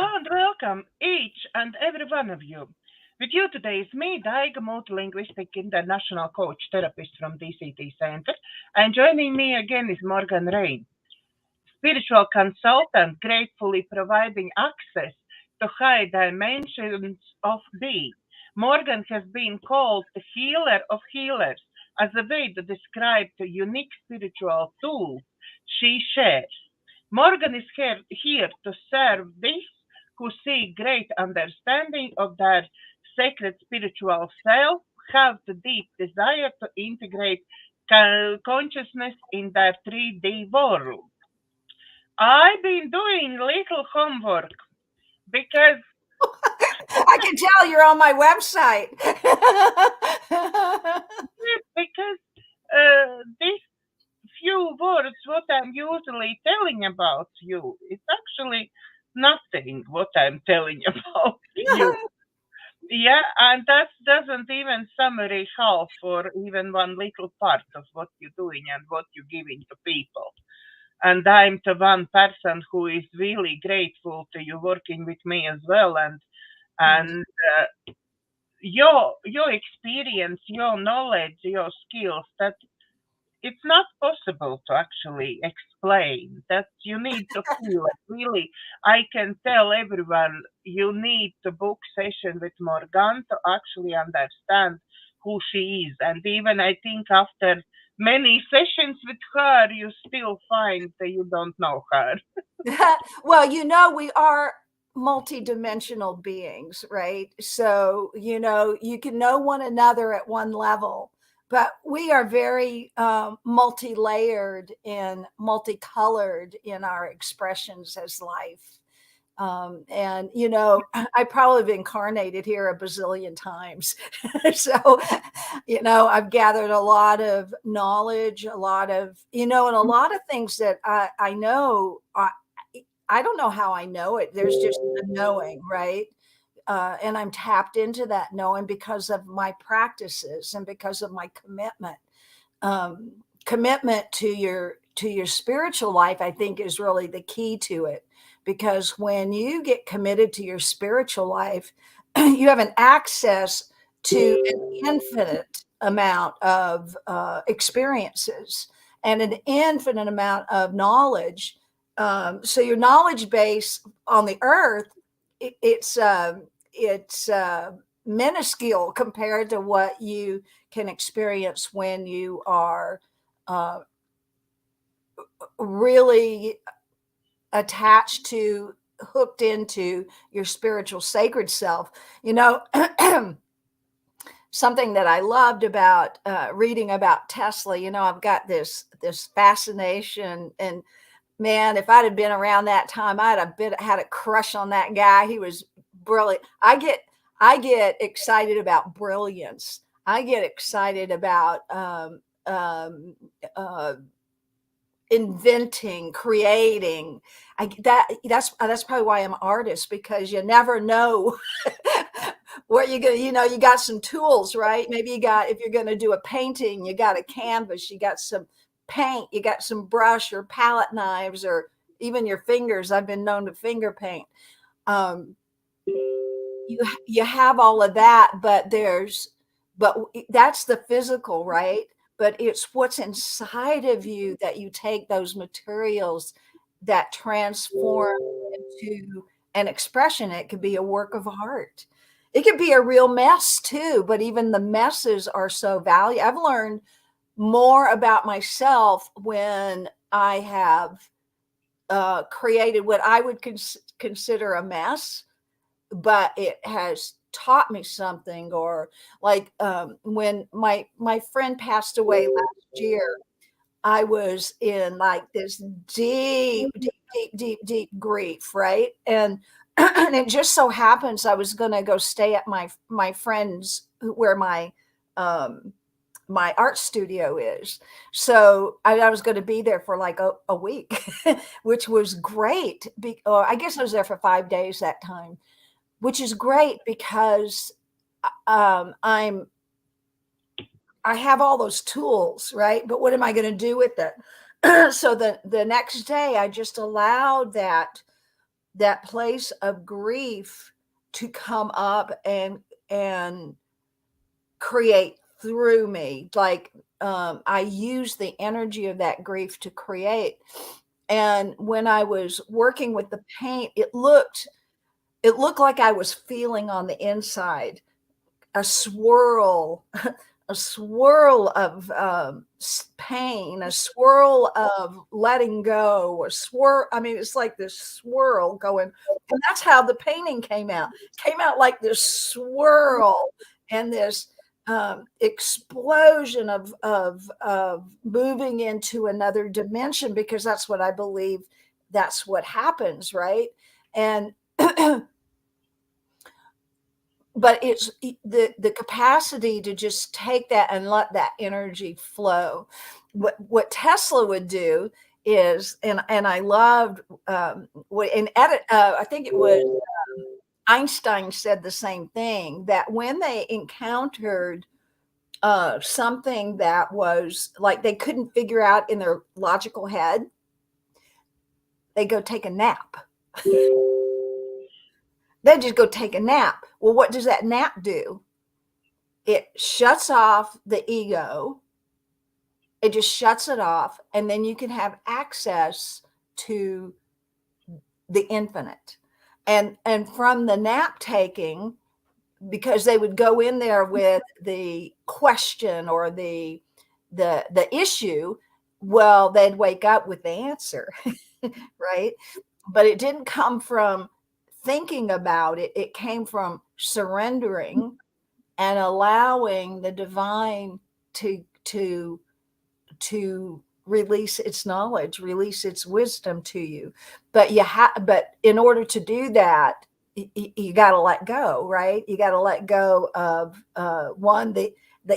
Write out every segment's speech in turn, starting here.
Hello and welcome, each and every one of you. With you today is me, Daiga, multilinguistic international coach therapist from DCT Center, and joining me again is Morganne Rayne, spiritual consultant, gratefully providing access to high dimensions of being. Morgan has been called the healer of healers as a way to describe the unique spiritual tools she shares. Morgan is here to serve these who seek great understanding of their sacred spiritual self, have the deep desire to integrate consciousness in their 3D world. I've been doing little homework because I can tell you're on my website. these few words what I'm usually telling about you, it's actually nothing what I'm telling about you. Yeah, and that doesn't even summary half or even one little part of what you're doing and what you're giving to people. And I'm the one person who is really grateful to you working with me as well. And your experience, your knowledge, your skills, that it's not possible to actually explain. That you need to feel it. Really, I can tell everyone you need to book session with Morgan to actually understand who she is. And even I think after many sessions with her, you still find that you don't know her. Well, we are multidimensional beings, right? So, you can know one another at one level, but we are very multi-layered and multicolored in our expressions as life. And I probably have incarnated here a bazillion times. So, I've gathered a lot of knowledge, a lot of, and a lot of things that I know. I don't know how I know it. There's just a knowing, right? And I'm tapped into that knowing because of my practices and because of my commitment. Commitment to your spiritual life, I think, is really the key to it. Because when you get committed to your spiritual life, you have an access to an infinite amount of experiences and an infinite amount of knowledge. So your knowledge base on the earth, it's minuscule compared to what you can experience when you are uh, really attached to, hooked into your spiritual sacred self. Something that I loved about reading about Tesla, I've got this fascination, and man, if I'd have been around that time, I'd have had a crush on that guy. He was brilliant. I get excited about brilliance. I get excited about inventing, creating. That's probably why I'm an artist, because you never know where you're gonna. You got some tools, right? Maybe if you're gonna do a painting, you got a canvas, you got some paint, you got some brush or palette knives, or even your fingers. I've been known to finger paint. Um, you have all of that, but that's the physical, right? But it's what's inside of you that you take those materials that transform into an expression. It could be a work of art. It could be a real mess too, but even the messes are so valuable. I've learned more about myself when I have created what I would consider a mess, but it has taught me something. Or like when my friend passed away last year, I was in like this deep grief, right? And and it just so happens I was going to go stay at my friend's, where my art studio is. So I was going to be there for like a week, which was great. I guess I was there for 5 days that time, which is great because I have all those tools, right? But what am I going to do with it? So the next day, I just allowed that place of grief to come up and create through me. Like I use the energy of that grief to create. And when I was working with the paint, it looked like I was feeling on the inside a swirl, a swirl of pain, a swirl of letting go, a swirl. I mean, it's like this swirl going, and that's how the painting came out. Came out like this swirl and this explosion of moving into another dimension, because that's what I believe. That's what happens, right? And but it's the capacity to just take that and let that energy flow. What Tesla would do is, and I loved in edit. I think it was Einstein said the same thing, that when they encountered something that was like they couldn't figure out in their logical head, they go take a nap. They just go take a nap. Well, what does that nap do? It shuts off the ego. It just shuts it off. And then you can have access to the infinite. And from the nap taking, because they would go in there with the question or the issue, well, they'd wake up with the answer, right? But it didn't come from thinking about it. It came from surrendering and allowing the divine to release its knowledge, release its wisdom to you. But but in order to do that, you got to let go, right? You got to let go of one, the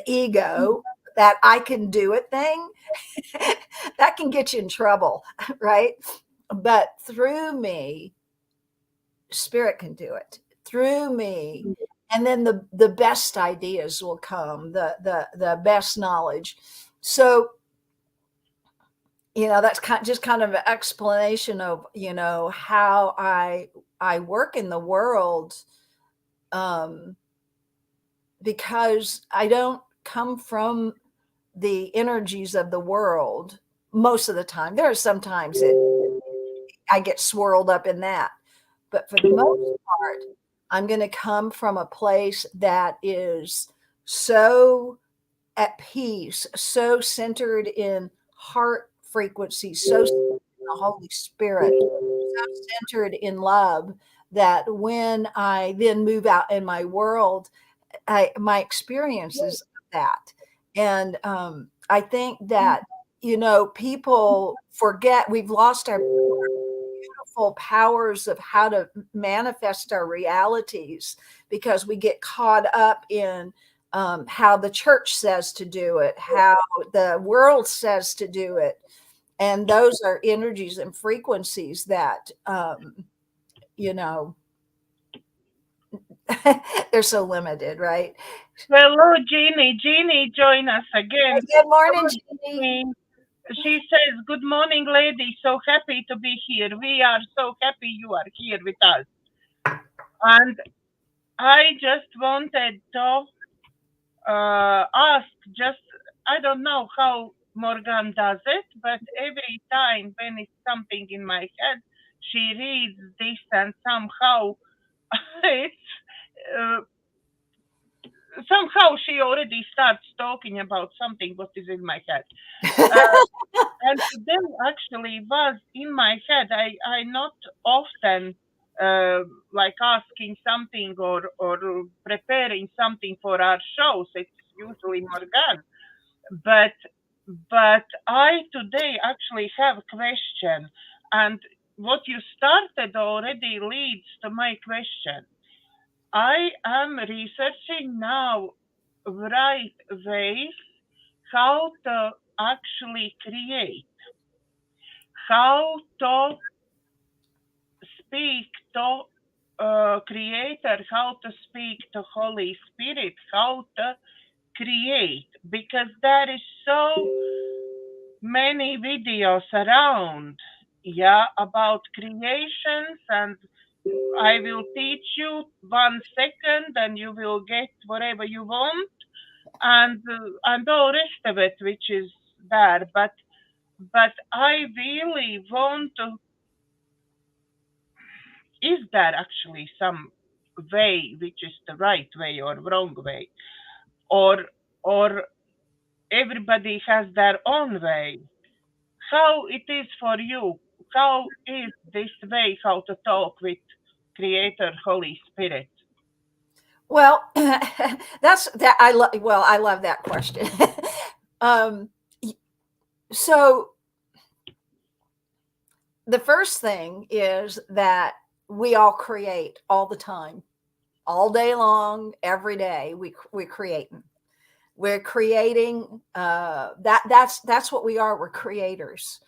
ego, that I can do it thing. That can get you in trouble, right? But through me, spirit can do it. Through me, and then the best ideas will come, the best knowledge. So that's just kind of an explanation of how I work in the world, because I don't come from the energies of the world most of the time. There are some times that I get swirled up in that, but for the most part, I'm going to come from a place that is so at peace, so centered in heart frequency, so centered in the Holy Spirit, so centered in love, that when I then move out in my world, my experiences of that. And I think that, people forget we've lost our beautiful powers of how to manifest our realities, because we get caught up in how the church says to do it, how the world says to do it. And those are energies and frequencies that, they're so limited, right? Hello, Jeannie. Jeannie, join us again. Good morning, Jeannie. She says, good morning, lady. So happy to be here. We are so happy you are here with us. And I just wanted to ask, I don't know how Morganne does it, but every time when it's something in my head, she reads this and somehow it's somehow she already starts talking about something what is in my head. And today actually was in my head. I not often like asking something or preparing something for our shows. It's usually Morganne. But I today actually have a question, and what you started already leads to my question. I am researching now right ways how to actually create, how to speak to creator, how to speak to Holy Spirit, how to create, because there is so many videos around, yeah, about creations and I will teach you 1 second, and you will get whatever you want, and all rest of it, which is there. But I really want to. Is there actually some way which is the right way or wrong way, or or everybody has their own way? How it is for you? How is this way? How to talk with Creator, Holy Spirit? Well, that's that. I love that question. um, so the first thing is that we all create all the time, all day long, every day. We're creating. We're creating. That's what we are. We're creators.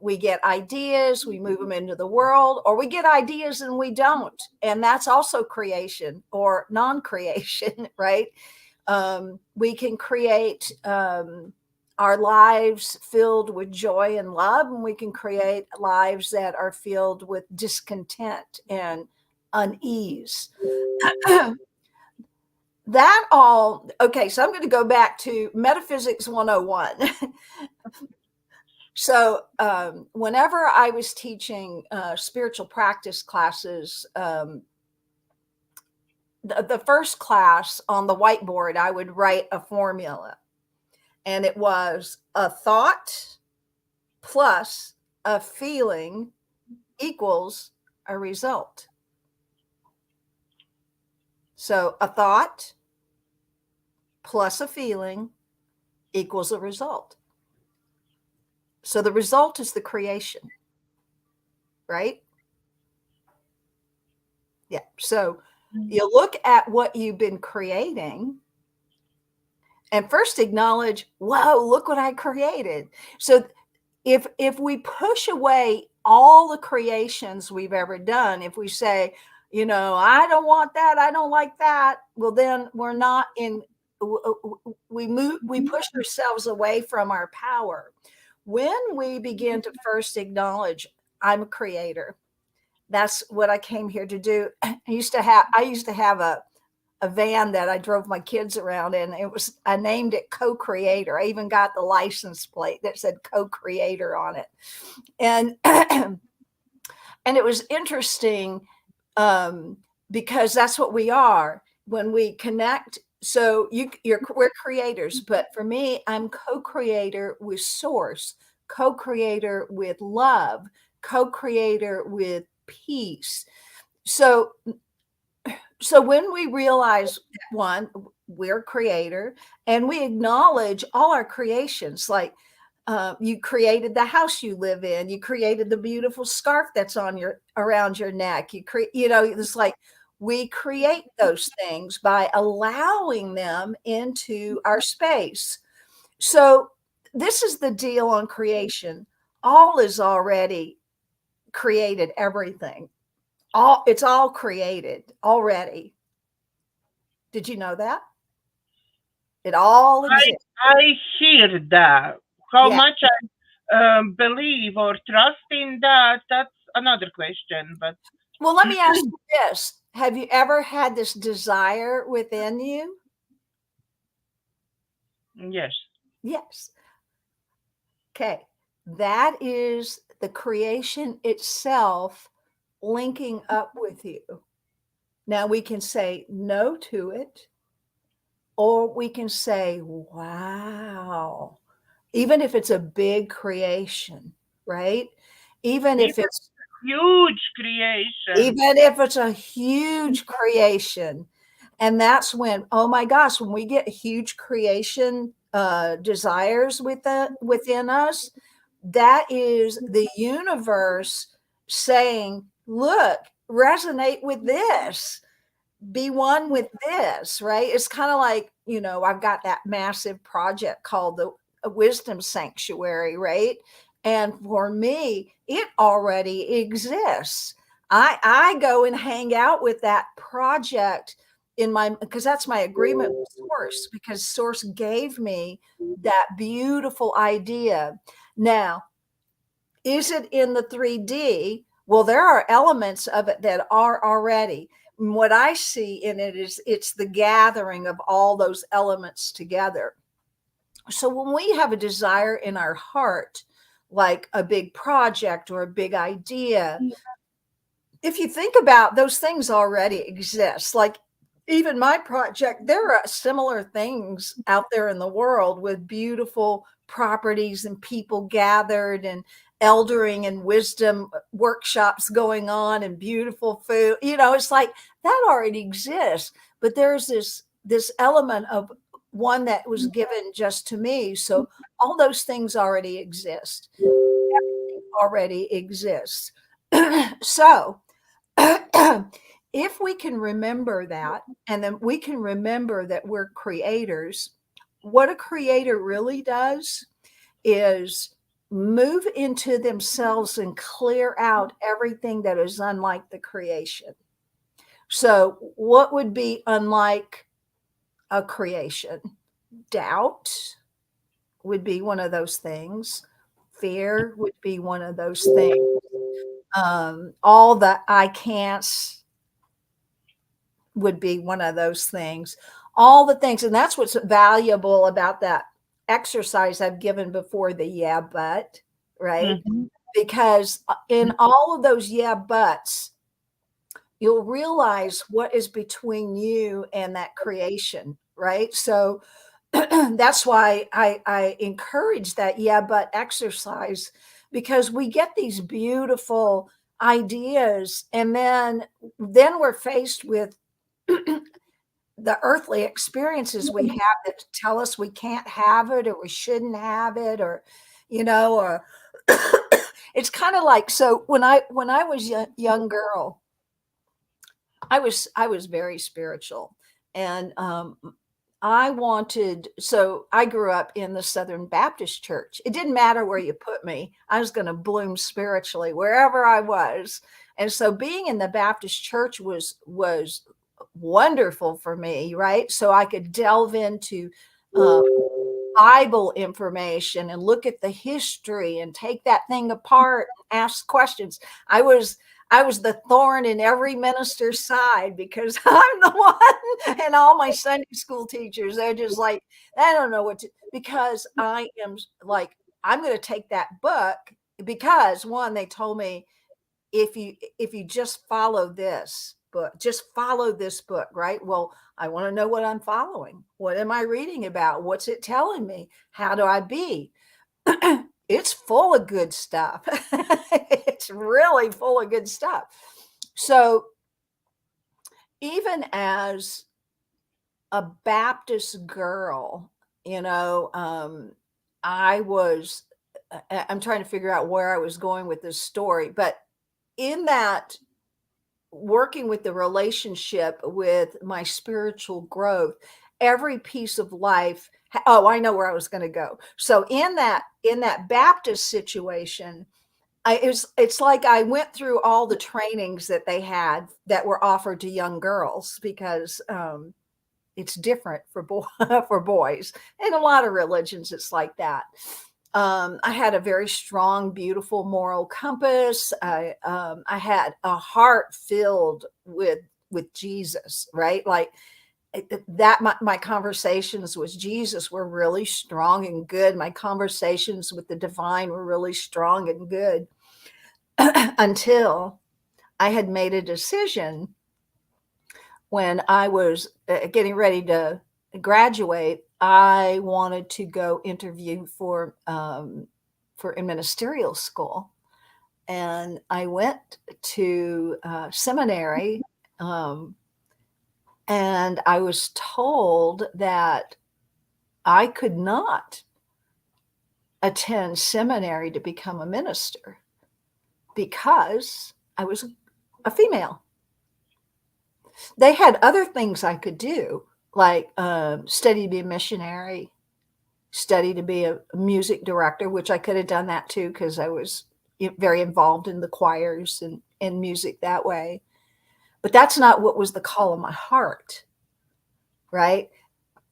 We get ideas, we move them into the world, or we get ideas and we don't, and that's also creation or non-creation, right? We can create our lives filled with joy and love, and we can create lives that are filled with discontent and unease. That all okay, so I'm going to go back to Metaphysics 101. So, whenever I was teaching spiritual practice classes, the first class on the whiteboard, I would write a formula, and it was a thought plus a feeling equals a result. So, a thought plus a feeling equals a result. So, the result is the creation, right? Yeah. So, you look at what you've been creating and first acknowledge, whoa, look what I created. So if we push away all the creations we've ever done, if we say, I don't want that, I don't like that, well, then we're not in, we push ourselves away from our power. When we begin to first acknowledge, I'm a creator, that's what I came here to do. I used to have a van that I drove my kids around in. I named it Co-Creator. I even got the license plate that said Co-Creator on it. And and it was interesting because that's what we are when we connect. So we're creators, but for me, I'm co-creator with Source, co-creator with love, co-creator with peace. So when we realize, one, we're creator, and we acknowledge all our creations, like you created the house you live in, you created the beautiful scarf that's on around your neck, it's like we create those things by allowing them into our space. So this is the deal on creation. All is already created, everything. It's all created already. Did you know that? It all exists. I hear that. How Yeah. much I believe or trust in that, that's another question. But Well, let me ask you this. Have you ever had this desire within you? yes. Yes. Okay. That is the creation itself linking up with you. Now we can say no to it, or we can say, wow, even if it's a big creation, right? Even if it's Huge creation. even if it's a huge creation. And that's when, oh my gosh, when we get huge creation desires within us, that is the universe saying, look, resonate with this, be one with this, right? It's kind of like, I've got that massive project called the Wisdom Sanctuary, right? And for me, it already exists. I go and hang out with that project because that's my agreement with Source, because Source gave me that beautiful idea. Now, is it in the 3D? Well, there are elements of it that are already. And what I see in it is it's the gathering of all those elements together. So when we have a desire in our heart, like a big project or a big idea, if you think about those things already exist, like even my project, there are similar things out there in the world with beautiful properties and people gathered and eldering and wisdom workshops going on and beautiful food. It's like that already exists, but there's this element of one that was given just to me. So all those things already exist. Everything already exists. So if we can remember that, and then we can remember that we're creators, what a creator really does is move into themselves and clear out everything that is unlike the creation. So, what would be unlike a creation? Doubt would be one of those things. Fear would be one of those things. All the I can'ts would be one of those things. All the things, and that's what's valuable about that exercise I've given before, the yeah, but, right? Because in all of those yeah, buts, you'll realize what is between you and that creation, right? So that's why I encourage that yeah, but exercise, because we get these beautiful ideas, and then we're faced with the earthly experiences we have that tell us we can't have it or we shouldn't have it, or or it's kind of like, so when I was a young girl, I was very spiritual, and I grew up in the Southern Baptist Church. It didn't matter where you put me, I was going to bloom spiritually wherever I was. And so being in the Baptist church was wonderful for me, right? So I could delve into um, Bible information and look at the history and take that thing apart and ask questions. I was the thorn in every minister's side because I'm the one, and all my Sunday school teachers, they're just like, I don't know what to, because I am like, I'm going to take that book, because one, they told me, if you just follow this book, just follow this book, right? Well, I want to know what I'm following. What am I reading about? What's it telling me? How do I be? It's full of good stuff. It's really full of good stuff. So even as a Baptist girl, I was, I'm trying to figure out where I was going with this story, but in that, working with the relationship with my spiritual growth, every piece of life, oh, I know where I was going to go. So in that Baptist situation, it's like I went through all the trainings that they had that were offered to young girls, because it's different for for boys. In a lot of religions, it's like that. I had a very strong, beautiful moral compass. I had a heart filled with Jesus, right? Like that. My conversations with Jesus were really strong and good. My conversations with the divine were really strong and good until I had made a decision when I was getting ready to graduate. I wanted to go interview for in ministerial school, and I went to seminary, and I was told that I could not attend seminary to become a minister because I was a female. They had other things I could do, like study to be a missionary, study to be a music director, which I could have done that too, because I was very involved in the choirs and music that way. But that's not what was the call of my heart, right?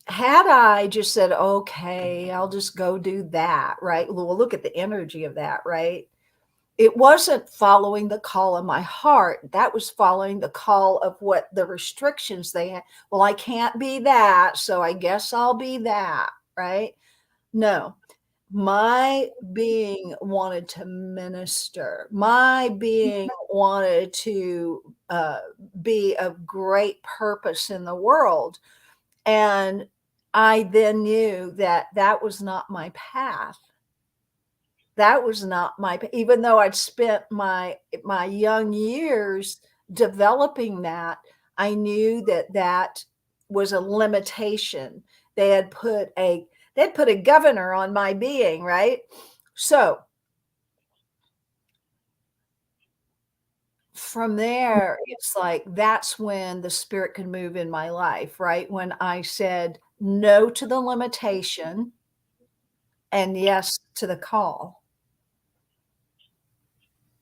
Had I just said, okay, I'll just go do that, right? Well, look at the energy of that, right? it wasn't following the call of my heart. That was following the call of what the restrictions they had. Well, I can't be that, so I guess I'll be that, right? No, my being wanted to minister. My being wanted to be of great purpose in the world. And I then knew that that was not my path. That was not my, even though I'd spent my young years developing that, I knew that that was a limitation. They had put a governor on my being, right? So from there, it's like that's when the spirit could move in my life, right? When I said no to the limitation and yes to the call.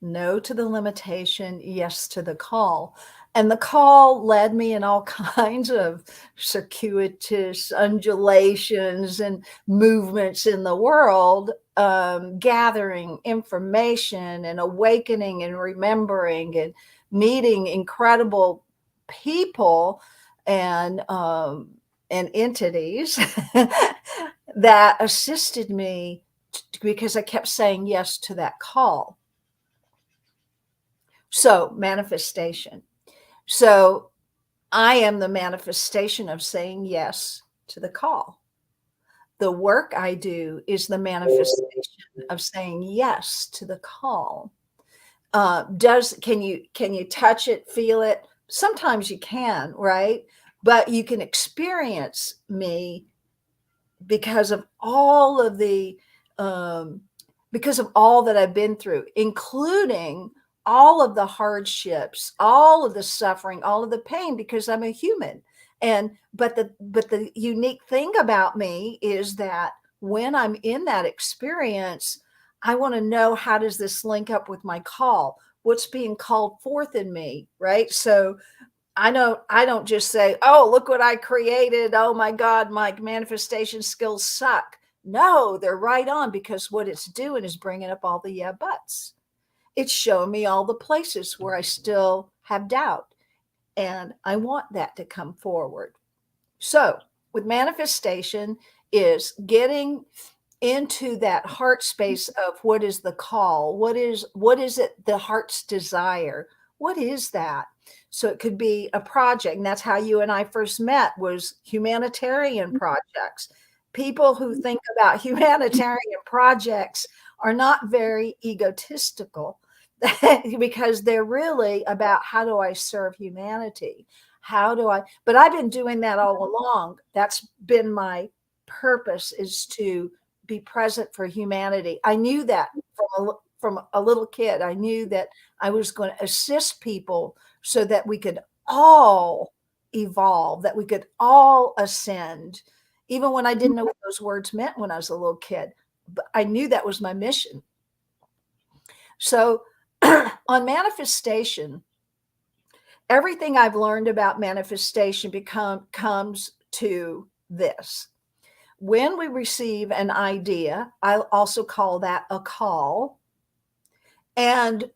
No to the limitation, yes to the call. And the call led me in all kinds of circuitous undulations and movements in the world, gathering information and awakening and remembering and meeting incredible people and entities that assisted me because I kept saying yes to that call. So, manifestation. So, I am the manifestation of saying yes to the call. The work I do is the manifestation of saying yes to the call. Can you touch it, feel it? Sometimes you can, right? But you can experience me because of all of the because of all that I've been through, including all of the hardships, all of the suffering, all of the pain, because I'm a human. And but the unique thing about me is that when I'm in that experience, I want to know, how does this link up with my call? What's being called forth in me, right? So I don't just say, "Oh, look what I created. Oh my God, my manifestation skills suck." No, they're right on, because what it's doing is bringing up all the yeah buts. It's showing me all the places where I still have doubt, and I want that to come forward. So, with manifestation is getting into that heart space of what is the call? What is it, the heart's desire? What is that? So it could be a project, and that's how you and I first met, was humanitarian projects. People who think about humanitarian projects are not very egotistical because they're really about, how do I serve humanity? How do I, but I've been doing that all along. That's been my purpose, is to be present for humanity. I knew that from a little kid. I knew that I was going to assist people so that we could all evolve, that we could all ascend, even when I didn't know what those words meant when I was a little kid. But I knew that was my mission. So on manifestation, everything I've learned about manifestation comes to this. When we receive an idea, I also call that a call, and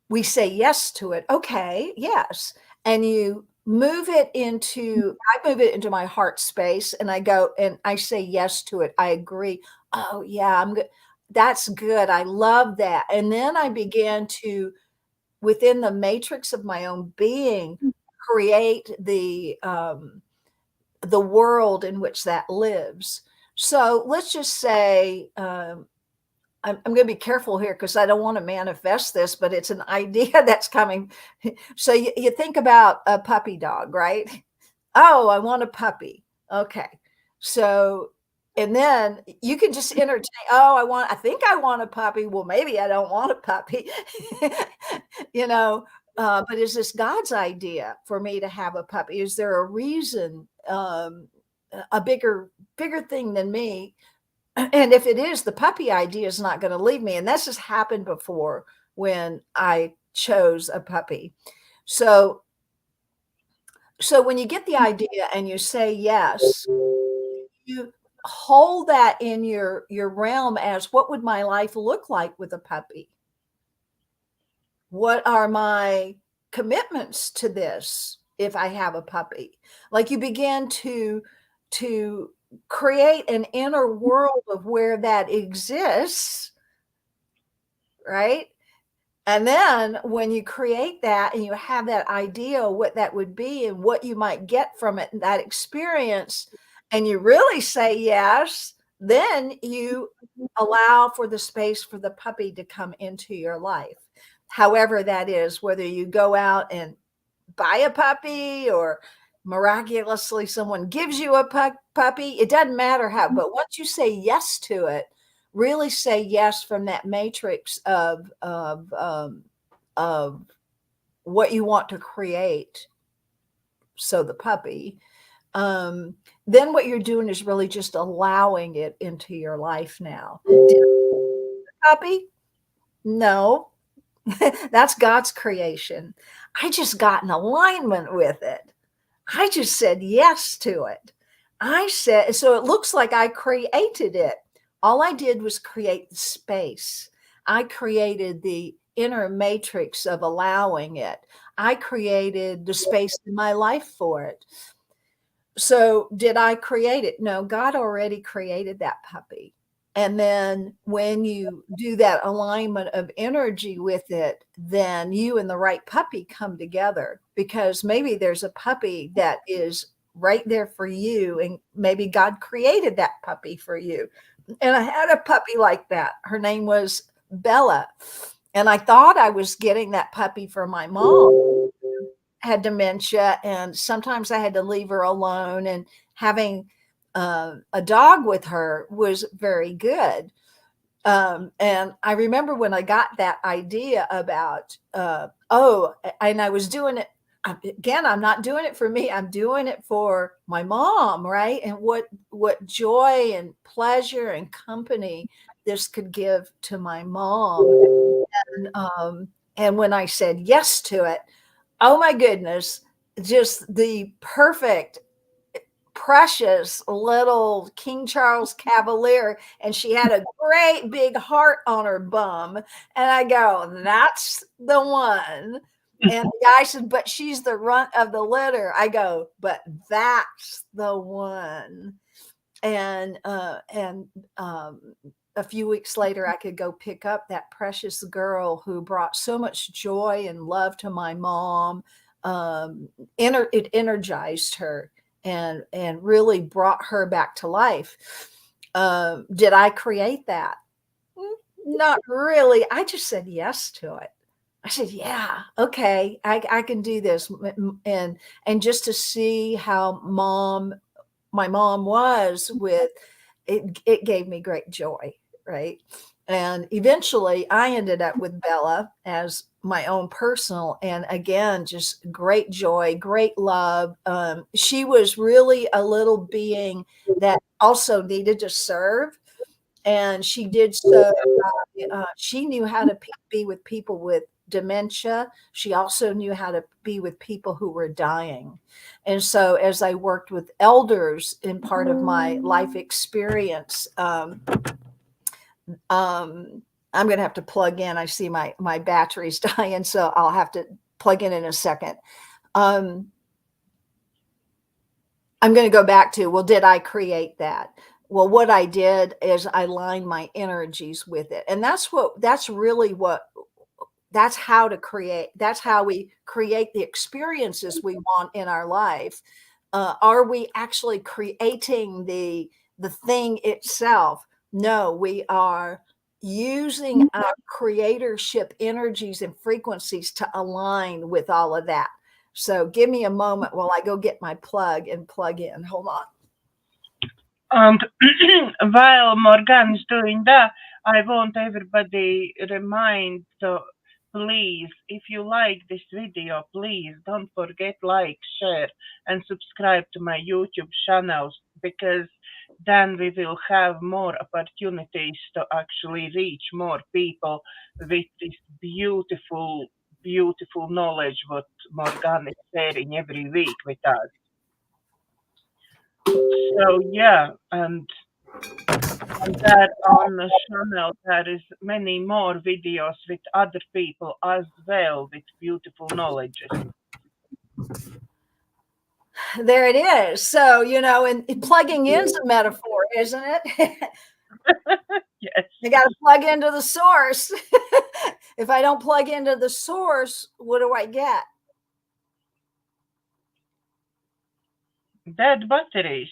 we say yes to it. Okay, yes. And I move it into my heart space, and I go and I say yes to it. I agree. Oh yeah, I'm good. That's good. I love that. And then I began to, within the matrix of my own being, create the world in which that lives. So let's just say, I'm going to be careful here because I don't want to manifest this, but it's an idea that's coming. So you think about a puppy dog, right? Oh, I want a puppy. Okay. So, and then you can just entertain, oh, I think I want a puppy. Well, maybe I don't want a puppy, you know, but is this God's idea for me to have a puppy? Is there a reason, a bigger thing than me? And if it is, the puppy idea is not going to leave me. And this has happened before when I chose a puppy. So when you get the idea and you say yes, you hold that in your realm as, what would my life look like with a puppy? what are my commitments to this if I have a puppy? Like you begin to create an inner world of where that exists, right? And then when you create that and you have that idea of what that would be and what you might get from it, that experience, and you really say yes, then you allow for the space for the puppy to come into your life. However that is, whether you go out and buy a puppy or miraculously someone gives you a puppy, it doesn't matter how, but once you say yes to it, really say yes from that matrix of what you want to create. So the puppy, then what you're doing is really just allowing it into your life now. Puppy? No, that's God's creation. I just got in alignment with it. I just said yes to it. I said, so it looks like I created it. All I did was create the space. I created the inner matrix of allowing it. I created the space in my life for it. So did I create it? No, God already created that puppy. And then when you do that alignment of energy with it, then you and the right puppy come together, because maybe there's a puppy that is right there for you. And maybe God created that puppy for you. And I had a puppy like that. Her name was Bella. And I thought I was getting that puppy for my mom, had dementia, and sometimes I had to leave her alone, and having a dog with her was very good. And I remember when I got that idea about, and I was doing it again, I'm not doing it for me, I'm doing it for my mom, right? And what joy and pleasure and company this could give to my mom. And when I said yes to it, oh my goodness, just the perfect, precious little King Charles Cavalier, and she had a great big heart on her bum. And I go, that's the one. And the guy said, but she's the runt of the litter. I go, but that's the one. And a few weeks later, I could go pick up that precious girl who brought so much joy and love to my mom. It energized her and really brought her back to life. Did I create that? Not really. I just said yes to it. I said, yeah, okay, I can do this. And just to see how my mom was with it, it gave me great joy, right? And eventually I ended up with Bella as my own personal, and again, just great joy, great love. She was really a little being that also needed to serve, and she did so. She knew how to be with people with dementia. She also knew how to be with people who were dying. And so as I worked with elders in part of my life experience, I'm going to have to plug in. I see my battery's dying, so I'll have to plug in a second. I'm going to go back to, well, did I create that? Well, what I did is I aligned my energies with it. And that's how to create. That's how we create the experiences we want in our life. Are we actually creating the thing itself? No, we are using our creatorship energies and frequencies to align with all of that. So give me a moment while I go get my plug and plug in. Hold on. And while Morgan is doing that, I want everybody remind, so please, if you like this video, please don't forget like, share, and subscribe to my YouTube channels, because then we will have more opportunities to actually reach more people with this beautiful, beautiful knowledge what Morgan is sharing every week with us. So yeah, and And there on the channel, there is many more videos with other people as well with beautiful knowledges. There it is. So, and plugging in's a metaphor, isn't it? Yes. I got to plug into the source. If I don't plug into the source, what do I get? Dead batteries.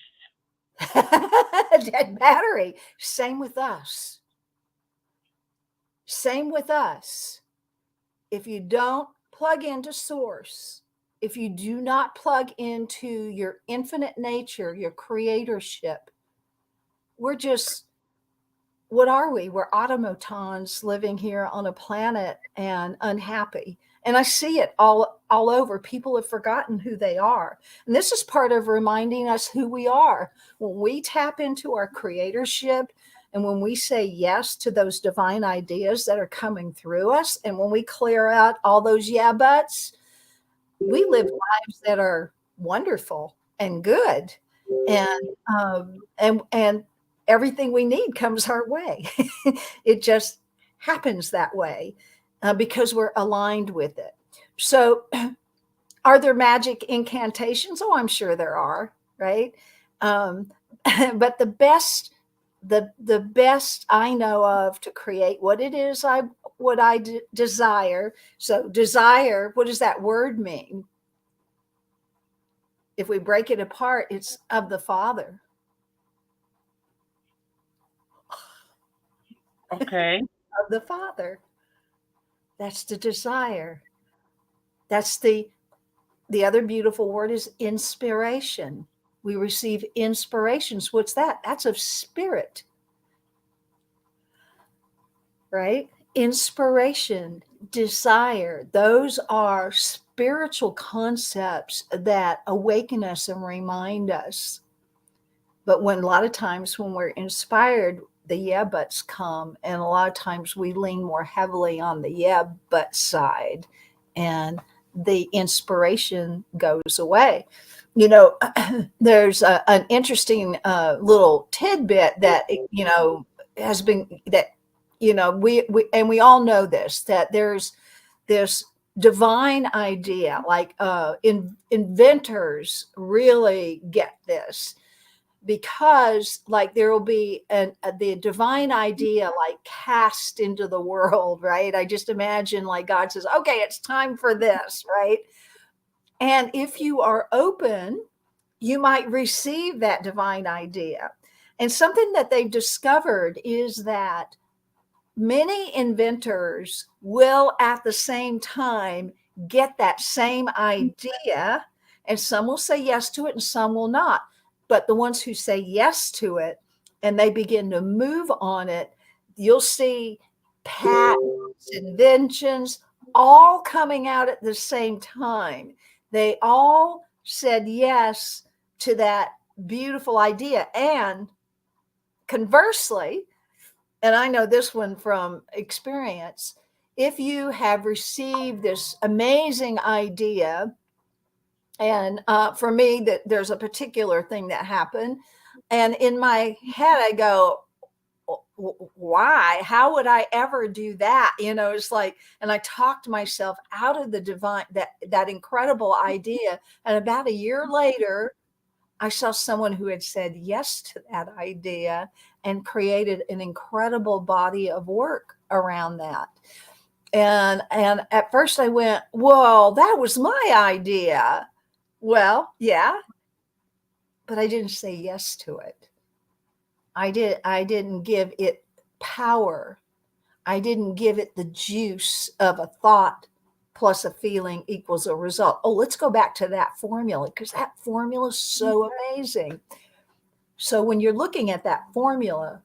Dead battery. Same with us. Same with us. If you don't plug into source, if you do not plug into your infinite nature, your creatorship, we're just, what are we? We're automatons living here on a planet and unhappy. And I see it all over. People have forgotten who they are. And this is part of reminding us who we are. When we tap into our creatorship and when we say yes to those divine ideas that are coming through us, and when we clear out all those yeah buts, we live lives that are wonderful and good. And everything we need comes our way. It just happens that way because we're aligned with it. So, are there magic incantations? Oh, I'm sure there are, right? But the best I know of to create what it is what I desire. So, desire. What does that word mean? If we break it apart, it's of the Father. Okay. Of the Father. That's the desire. That's the other beautiful word is inspiration. We receive inspirations. What's that? That's of spirit, right? Inspiration, desire, those are spiritual concepts that awaken us and remind us. But when a lot of times when we're inspired, the yeah buts come, and a lot of times we lean more heavily on the yeah but side, and the inspiration goes away. There's an interesting little tidbit that has been that we all know this, that there's this divine idea, like inventors really get this, because like there will be the divine idea like cast into the world, right? I just imagine like God says, okay, it's time for this, right? And if you are open, you might receive that divine idea. And something that they've discovered is that many inventors will at the same time get that same idea, and some will say yes to it and some will not. But the ones who say yes to it and they begin to move on it, you'll see patents, inventions, all coming out at the same time. They all said yes to that beautiful idea. And conversely, and I know this one from experience, if you have received this amazing idea, and for me, that there's a particular thing that happened, and in my head, I go, why? How would I ever do that? It's like, and I talked myself out of the divine, that incredible idea. And about a year later, I saw someone who had said yes to that idea and created an incredible body of work around that. And at first I went, well, that was my idea. Well, yeah, but I didn't say yes to it. I didn't give it power. I didn't give it the juice of a thought plus a feeling equals a result. Oh, let's go back to that formula, because that formula is so amazing. So when you're looking at that formula,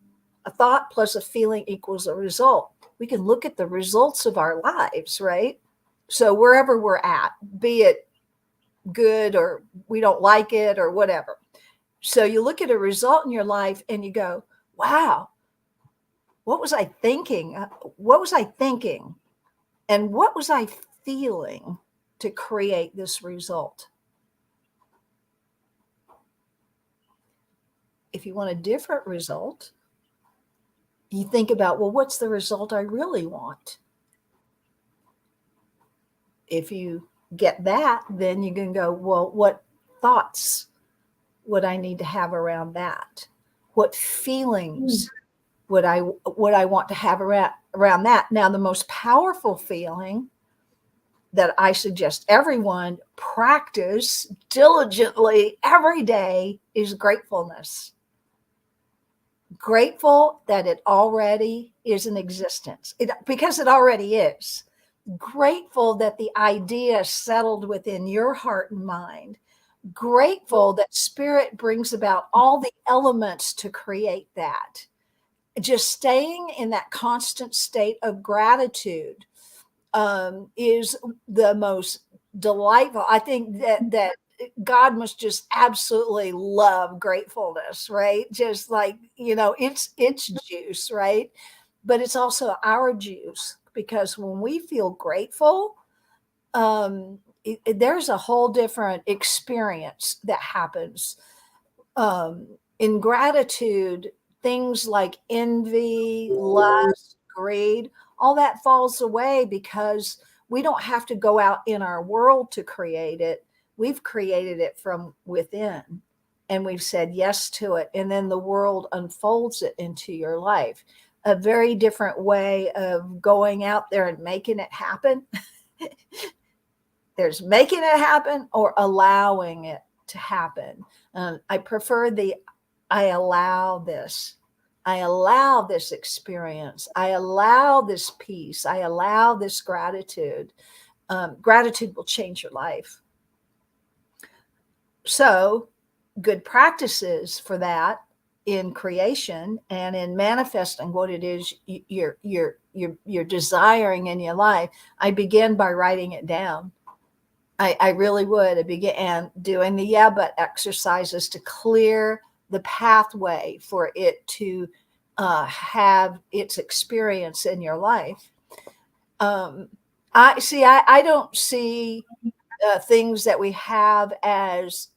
a thought plus a feeling equals a result, we can look at the results of our lives, right? So wherever we're at, be it good or we don't like it or whatever. So you look at a result in your life and you go, wow, what was I thinking? What was I thinking? And what was I feeling to create this result? If you want a different result, you think about, well, what's the result I really want? If you get that, then you can go, well, what thoughts would I need to have around that? What feelings would I want to have around that? Now, the most powerful feeling that I suggest everyone practice diligently every day is gratefulness. Grateful that it already is in existence, because it already is. Grateful that the idea settled within your heart and mind. Grateful that spirit brings about all the elements to create that. Just staying in that constant state of gratitude is the most delightful. I think that God must just absolutely love gratefulness, right? Just like, it's juice, right? But it's also our juice, because when we feel grateful, there's a whole different experience that happens. In gratitude, things like envy, lust, greed, all that falls away, because we don't have to go out in our world to create it. We've created it from within, and we've said yes to it. And then the world unfolds it into your life. A very different way of going out there and making it happen. There's making it happen or allowing it to happen. I prefer I allow this. I allow this experience. I allow this peace. I allow this gratitude. Gratitude will change your life. So, good practices for that in creation and in manifesting what it is you're desiring in your life. I begin by writing it down. I really would. I began doing the yeah but exercises to clear the pathway for it to have its experience in your life. I don't see things that we have as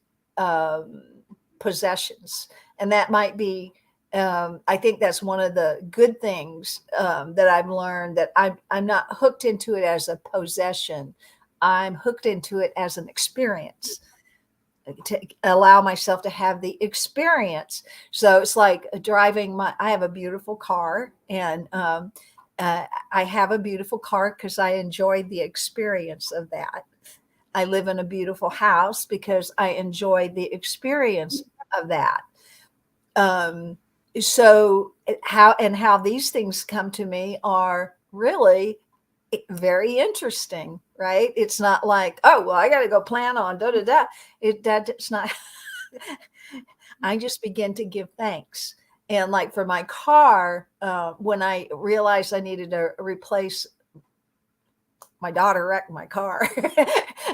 possessions, and that might be. I think that's one of the good things that I've learned, that I'm not hooked into it as a possession. I'm hooked into it as an experience, to allow myself to have the experience. So it's like driving I have a beautiful car, and I have a beautiful car because I enjoyed the experience of that. I live in a beautiful house because I enjoyed the experience of that. So how these things come to me are really very interesting, right? It's not like, oh, well, I got to go plan on da da da. That's not. I just begin to give thanks. And like for my car, when I realized I needed to replace, my daughter wrecked my car,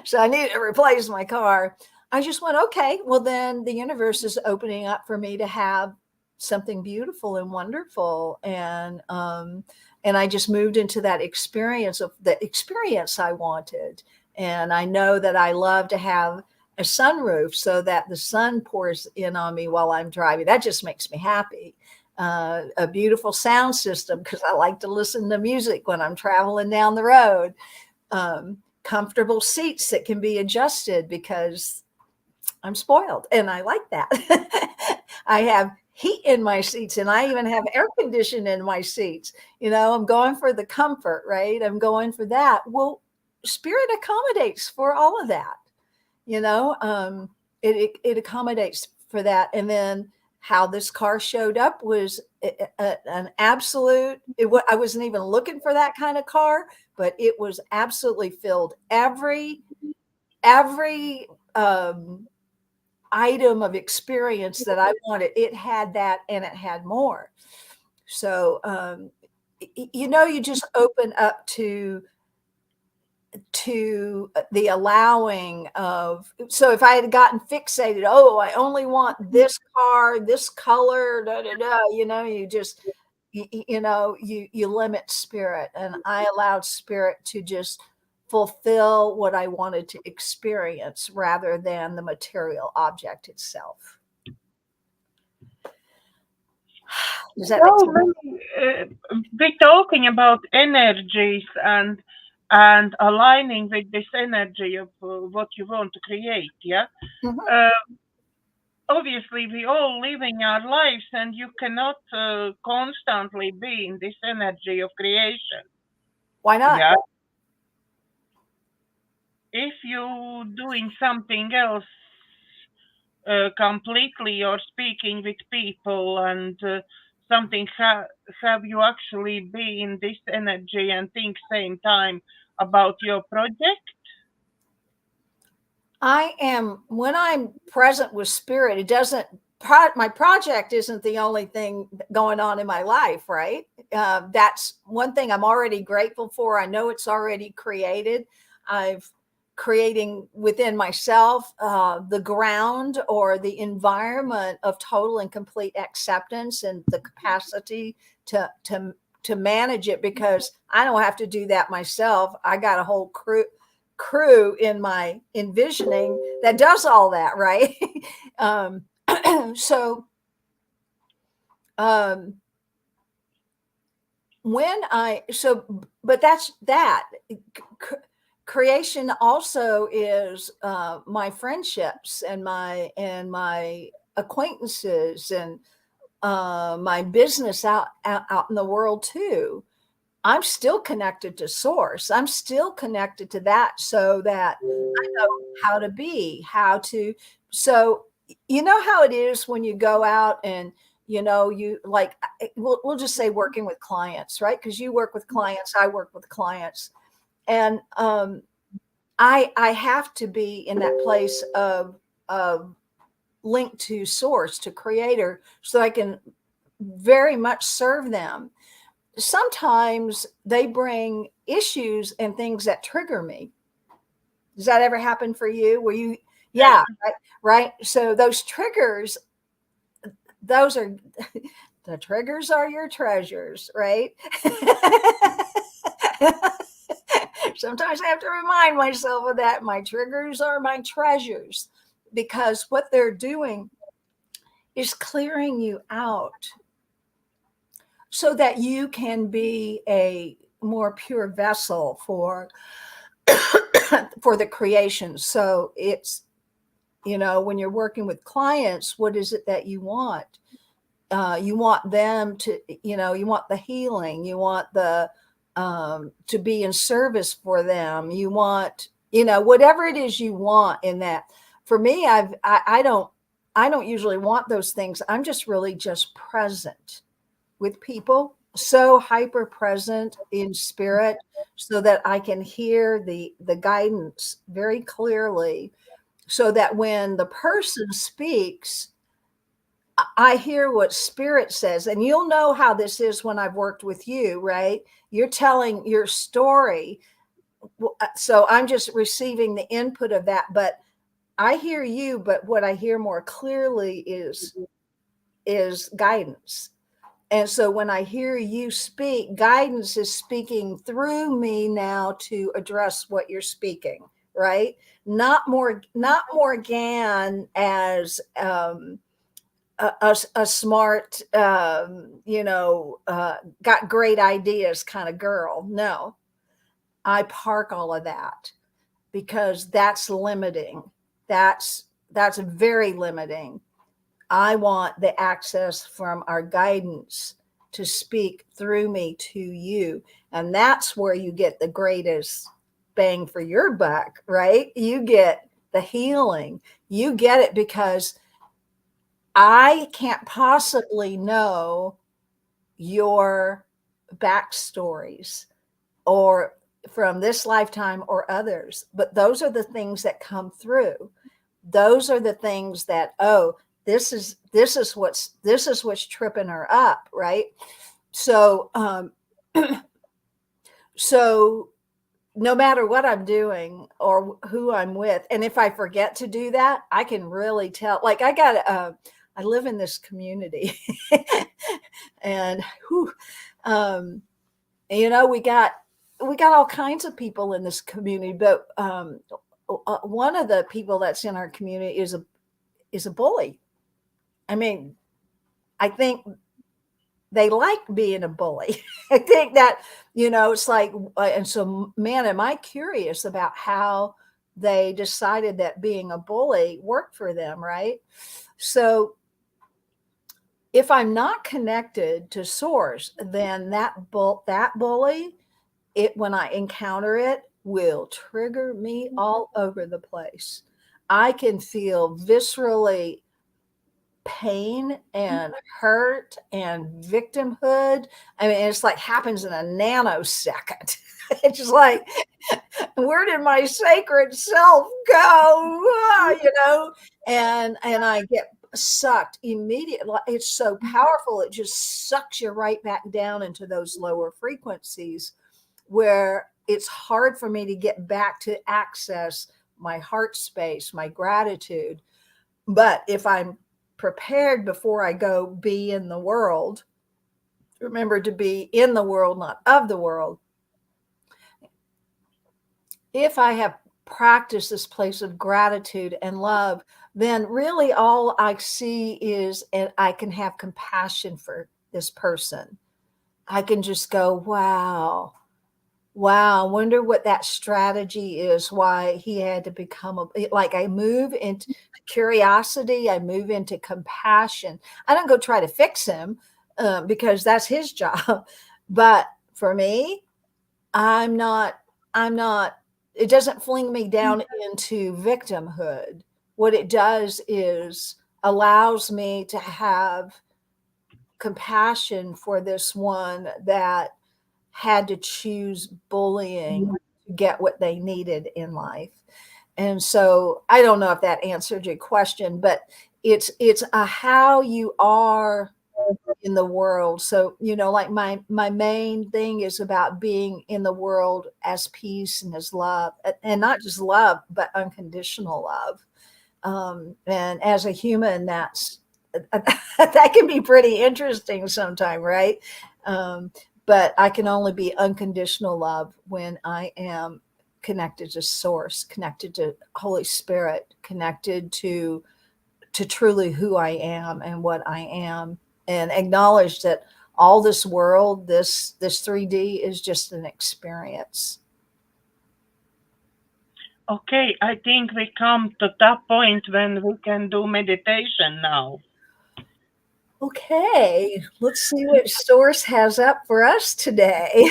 so I needed to replace my car. I just went, okay, well then the universe is opening up for me to have something beautiful and wonderful, and I just moved into that experience of the experience I wanted. And I know that I love to have a sunroof so that the sun pours in on me while I'm driving. That just makes me happy. A beautiful sound system, because I like to listen to music when I'm traveling down the road. Comfortable seats that can be adjusted, because I'm spoiled and I like that. I have heat in my seats, and I even have air conditioning in my seats. I'm going for the comfort, right? I'm going for that. Well, spirit accommodates for all of that. It accommodates for that. And then how this car showed up was an absolute, I wasn't even looking for that kind of car, but it was absolutely filled every item of experience that I wanted. It had that, and it had more. So, you just open up to the allowing of. So if I had gotten fixated, oh, I only want this car, this color, da da da, you just, you limit spirit. And I allowed spirit to just fulfill what I wanted to experience rather than the material object itself. Does that make So sense? we're talking about energies and aligning with this energy of what you want to create. Yeah. Mhm. Uh, Obviously, we all living our lives, and you cannot constantly be in this energy of creation. Why not? Yeah. If you doing something else completely or speaking with people and something have you actually be in this energy and think same time about your project. I am, when I'm present with spirit, it doesn't, my project isn't the only thing going on in my life, right? That's one thing I'm already grateful for. I know it's already created. I've creating within myself the ground or the environment of total and complete acceptance and the capacity to manage it, because I don't have to do that myself. I got a whole crew in my envisioning that does all that, right? um, so um, when I so but that's that. Creation also is my friendships and my acquaintances and my business out in the world too. I'm still connected to source. I'm still connected to that, so that I know how to be, how to. So, you know how it is when you go out and, you like, we'll just say working with clients, right? Because you work with clients, I work with clients. And I have to be in that place of link to source, to creator, so I can very much serve them. Sometimes they bring issues and things that trigger me. Does that ever happen for you? Where you, Yeah. yeah, right, right. So those triggers, those are the triggers are your treasures, right? Sometimes I have to remind myself of that. My triggers are my treasures, because what they're doing is clearing you out so that you can be a more pure vessel for for the creation. So it's, when you're working with clients, what is it that you want? You want them to, you want the healing, you want the to be in service for them, you want, whatever it is you want in that. For me, I don't usually want those things. I'm just really just present with people, so hyper present in spirit, so that I can hear the guidance very clearly, so that when the person speaks, I hear what spirit says. And you'll know how this is when I've worked with you, right? You're telling your story. So I'm just receiving the input of that, but I hear you, but what I hear more clearly is guidance. And so when I hear you speak, guidance is speaking through me now to address what you're speaking, right? Not Morganne as a smart, got great ideas kind of girl. No, I park all of that, because that's limiting. That's very limiting. I want the access from our guidance to speak through me to you. And that's where you get the greatest bang for your buck, right? You get the healing. You get it because I can't possibly know your backstories or from this lifetime or others, but those are the things that come through. Those are the things that, oh, this is what's tripping her up, right? So so no matter what I'm doing or who I'm with, and if I forget to do that, I can really tell. Like I live in this community, and whew, um, we got all kinds of people in this community, but one of the people that's in our community is a bully. I mean, I think they like being a bully. I think that, it's like, and so, man, am I curious about how they decided that being a bully worked for them, right? So if I'm not connected to source, then that bully, when I encounter it, will trigger me all over the place. I can feel viscerally pain and hurt and victimhood. I mean, it's like happens in a nanosecond. It's just like, where did my sacred self go? And I get sucked immediately. It's so powerful. It just sucks you right back down into those lower frequencies where it's hard for me to get back to access my heart space, my gratitude. But if I'm prepared before I go be in the world, remember to be in the world, not of the world. If I have practiced this place of gratitude and love, then really all I see is, and I can have compassion for this person. I can just go, wow, I wonder what that strategy is, why he had to become like I move into curiosity, I move into compassion. I don't go try to fix him because that's his job. But for me, I'm not, it doesn't fling me down into victimhood. What it does is allows me to have compassion for this one that had to choose bullying to get what they needed in life. And so I don't know if that answered your question, but it's a how you are in the world. So, like my main thing is about being in the world as peace and as love, and not just love, but unconditional love. And as a human, that's that can be pretty interesting sometime, right? But I can only be unconditional love when I am connected to source, connected to Holy Spirit, connected to truly who I am and what I am, and acknowledge that all this world, this 3D is just an experience. Okay, I think we come to that point when we can do meditation now. Okay, let's see what Source has up for us today.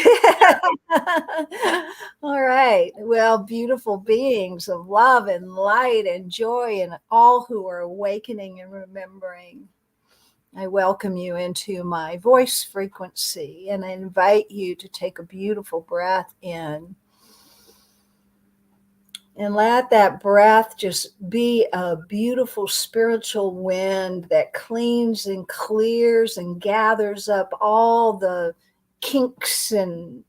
All right. Well, beautiful beings of love and light and joy, and all who are awakening and remembering, I welcome you into my voice frequency, and I invite you to take a beautiful breath in. And let that breath just be a beautiful spiritual wind that cleans and clears and gathers up all the kinks and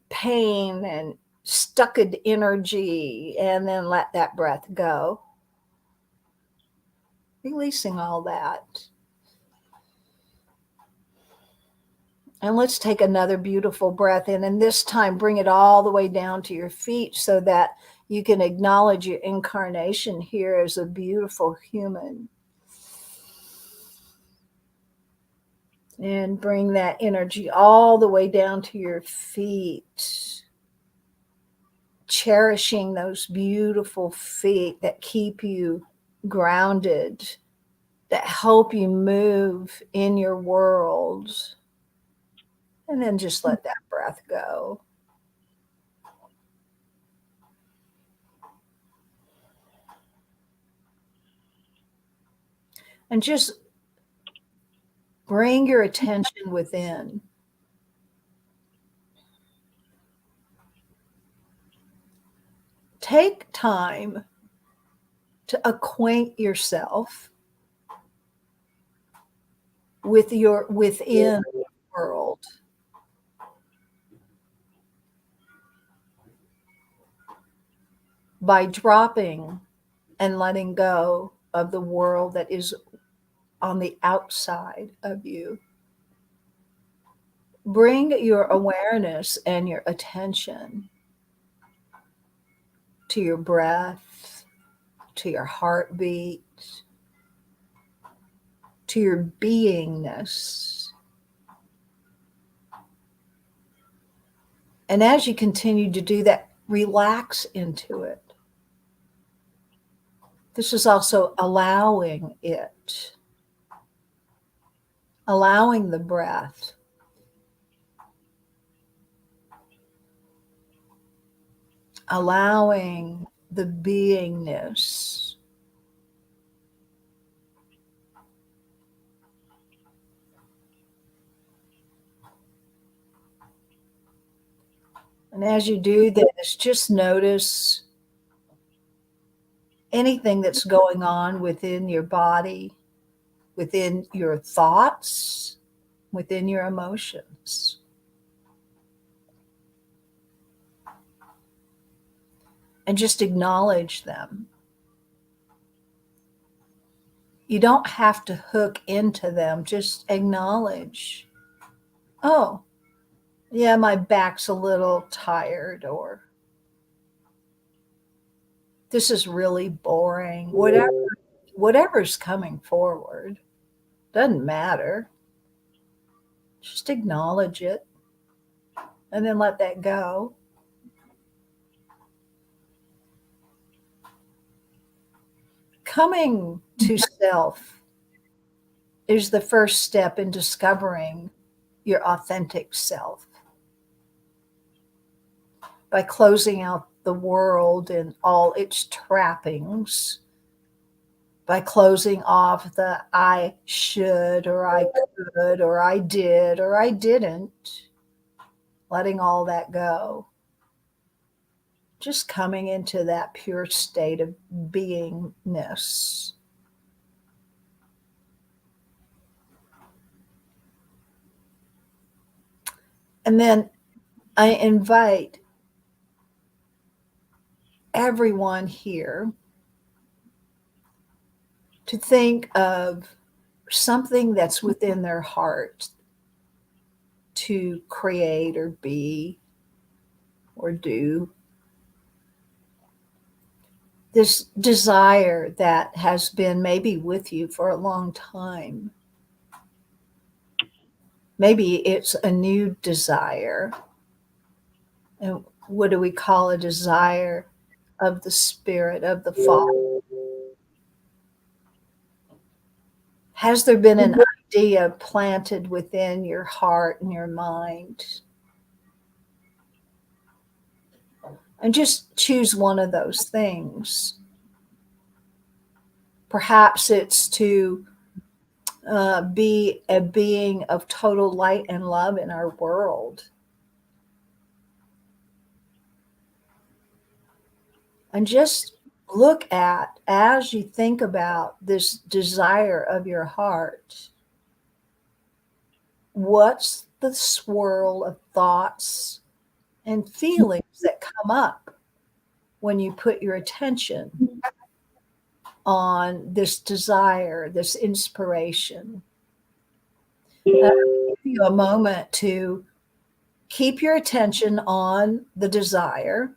pain and stuck energy, and then let that breath go, releasing all that. And let's take another beautiful breath in, and this time bring it all the way down to your feet so that you can acknowledge your incarnation here as a beautiful human. And bring that energy all the way down to your feet, cherishing those beautiful feet that keep you grounded, that help you move in your world. And then just let that breath go. And just bring your attention within. Take time to acquaint yourself with your within world. By dropping and letting go of the world that is on the outside of you. Bring your awareness and your attention to your breath, to your heartbeat, to your beingness. And as you continue to do that, relax into it. This is also allowing it, allowing the breath, allowing the beingness. And as you do this, just notice anything that's going on within your body, within your thoughts, within your emotions. And just acknowledge them. You don't have to hook into them, just acknowledge, oh, yeah, my back's a little tired, or this is really boring. Whatever's coming forward, doesn't matter. Just acknowledge it and then let that go. Coming to self is the first step in discovering your authentic self. By closing out the world and all its trappings, by closing off the I should, or I could, or I did, or I didn't, letting all that go. Just coming into that pure state of beingness. And then I invite everyone here to think of something that's within their heart to create or be or do. This desire that has been maybe with you for a long time. Maybe it's a new desire. And what do we call a desire of the Spirit, of the Father? Has there been an idea planted within your heart and your mind? And just choose one of those things. Perhaps it's to be a being of total light and love in our world. And just look at, as you think about this desire of your heart, what's the swirl of thoughts and feelings that come up when you put your attention on this desire, this inspiration. I'll give you a moment to keep your attention on the desire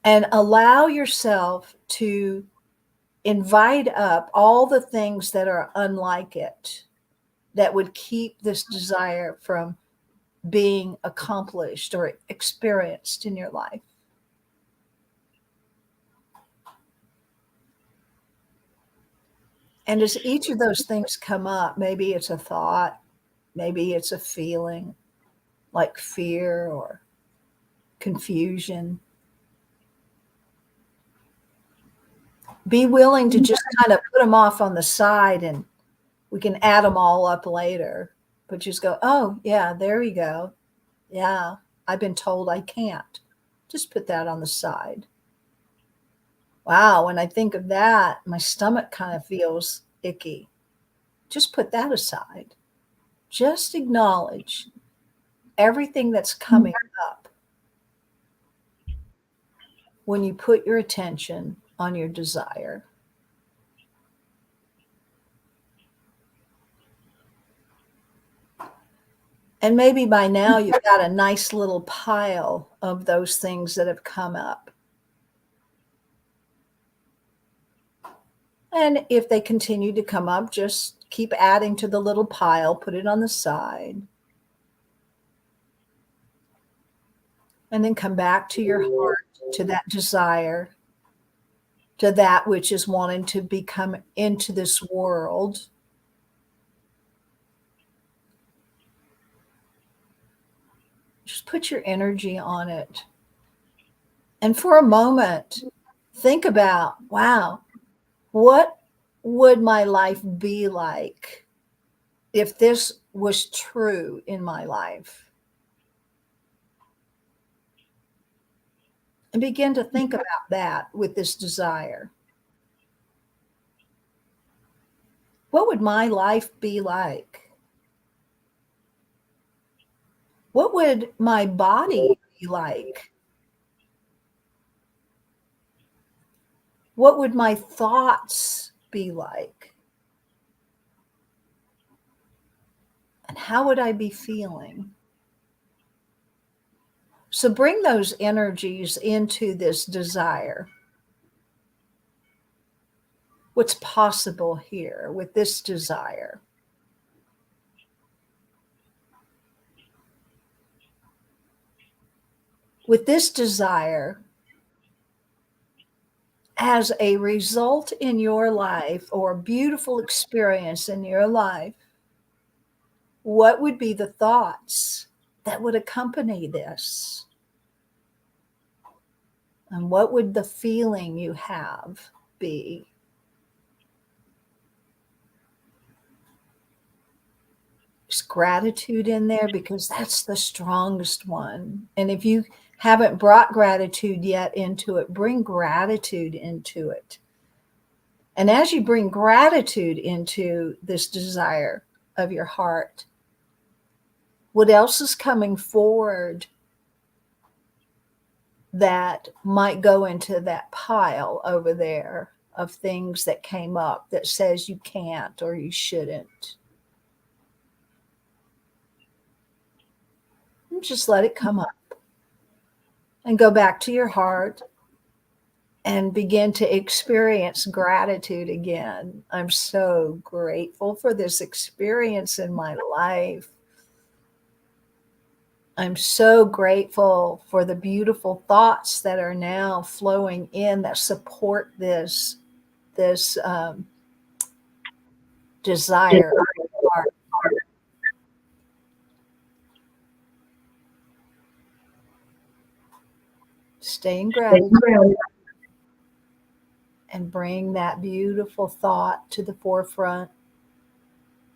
and allow yourself to invite up all the things that are unlike it, that would keep this desire from being accomplished or experienced in your life. And as each of those things come up, maybe it's a thought, maybe it's a feeling like fear or confusion. Be willing to just kind of put them off on the side, and we can add them all up later. But just go, oh, yeah, there you go. Yeah, I've been told I can't. Just put that on the side. Wow, when I think of that, my stomach kind of feels icky. Just put that aside. Just acknowledge everything that's coming up when you put your attention on your desire. And maybe by now you've got a nice little pile of those things that have come up. And if they continue to come up, just keep adding to the little pile, put it on the side. And then come back to your heart, to that desire, to that which is wanting to become into this world. Just put your energy on it. And for a moment, think about, wow, what would my life be like if this was true in my life? And begin to think about that with this desire. What would my life be like? What would my body be like? What would my thoughts be like? And how would I be feeling? So bring those energies into this desire. What's possible here with this desire? With this desire, as a result in your life or a beautiful experience in your life, what would be the thoughts that would accompany this? And what would the feeling you have be? Is gratitude in there? Because that's the strongest one. And if you haven't brought gratitude yet into it, bring gratitude into it. And as you bring gratitude into this desire of your heart, what else is coming forward that might go into that pile over there of things that came up that says you can't or you shouldn't? And just let it come up and go back to your heart and begin to experience gratitude again. I'm so grateful for this experience in my life. I'm so grateful for the beautiful thoughts that are now flowing in that support this desire of your heart. Stay in gratitude and bring that beautiful thought to the forefront,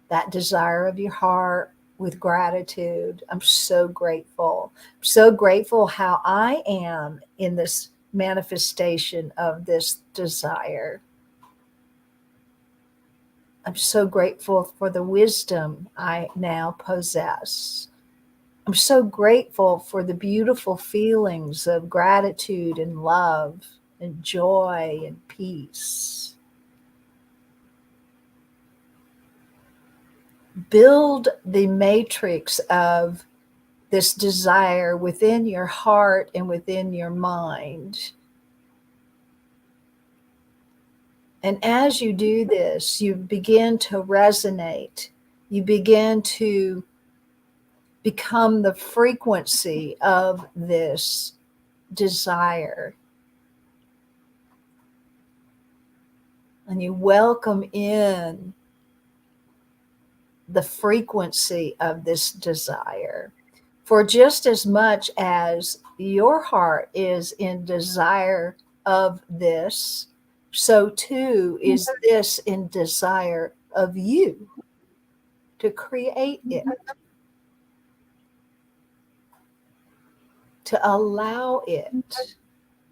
that desire of your heart with gratitude. I'm so grateful. I'm so grateful how I am in this manifestation of this desire. I'm so grateful for the wisdom I now possess. I'm so grateful for the beautiful feelings of gratitude and love and joy and peace. Build the matrix of this desire within your heart and within your mind. And as you do this, you begin to resonate. You begin to become the frequency of this desire. And you welcome in the frequency of this desire. For just as much as your heart is in desire of this, so too is this in desire of you to create it, to allow it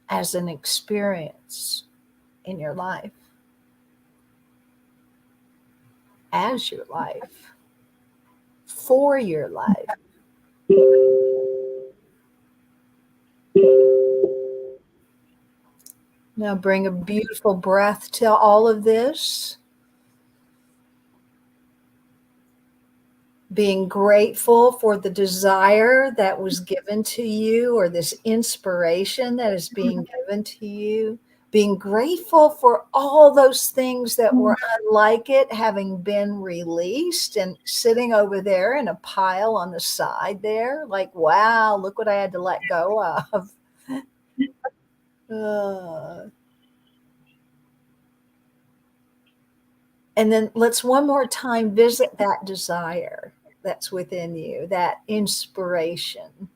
as an experience in your life, as your life, for your life. Now bring a beautiful breath to all of this. Being grateful for the desire that was given to you, or this inspiration that is being given to you. being grateful for all those things that were unlike it having been released and sitting over there in a pile on the side there, like, wow, look what I had to let go of. And then let's one more time visit that desire that's within you, that inspiration.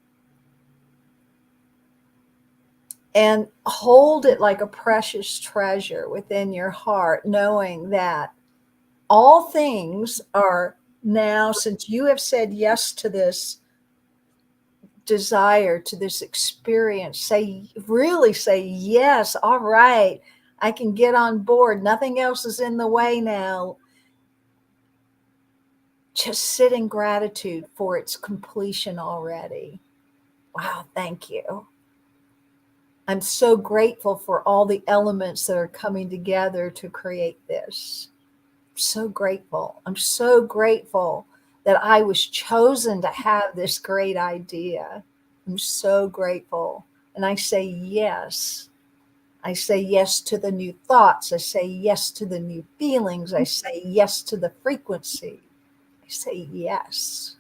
And hold it like a precious treasure within your heart, knowing that all things are now, since you have said yes to this desire, to this experience, really say, yes, all right, I can get on board. Nothing else is in the way now. Just sit in gratitude for its completion already. Wow, thank you. I'm so grateful for all the elements that are coming together to create this. I'm so grateful. I'm so grateful that I was chosen to have this great idea. I'm so grateful. And I say yes. I say yes to the new thoughts. I say yes to the new feelings. I say yes to the frequency. I say yes.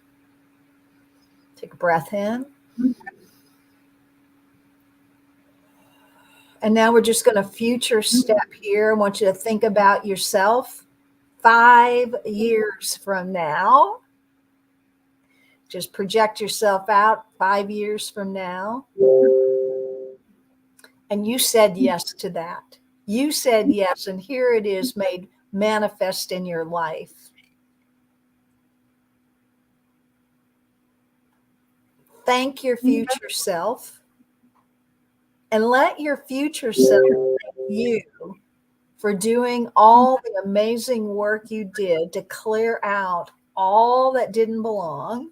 Take a breath in. And now we're just going to future step here. I want you to think about yourself 5 years from now. Just project yourself out 5 years from now. And you said yes to that. You said yes, and here it is made manifest in your life. Thank your future self, and let your future self thank you for doing all the amazing work you did to clear out all that didn't belong.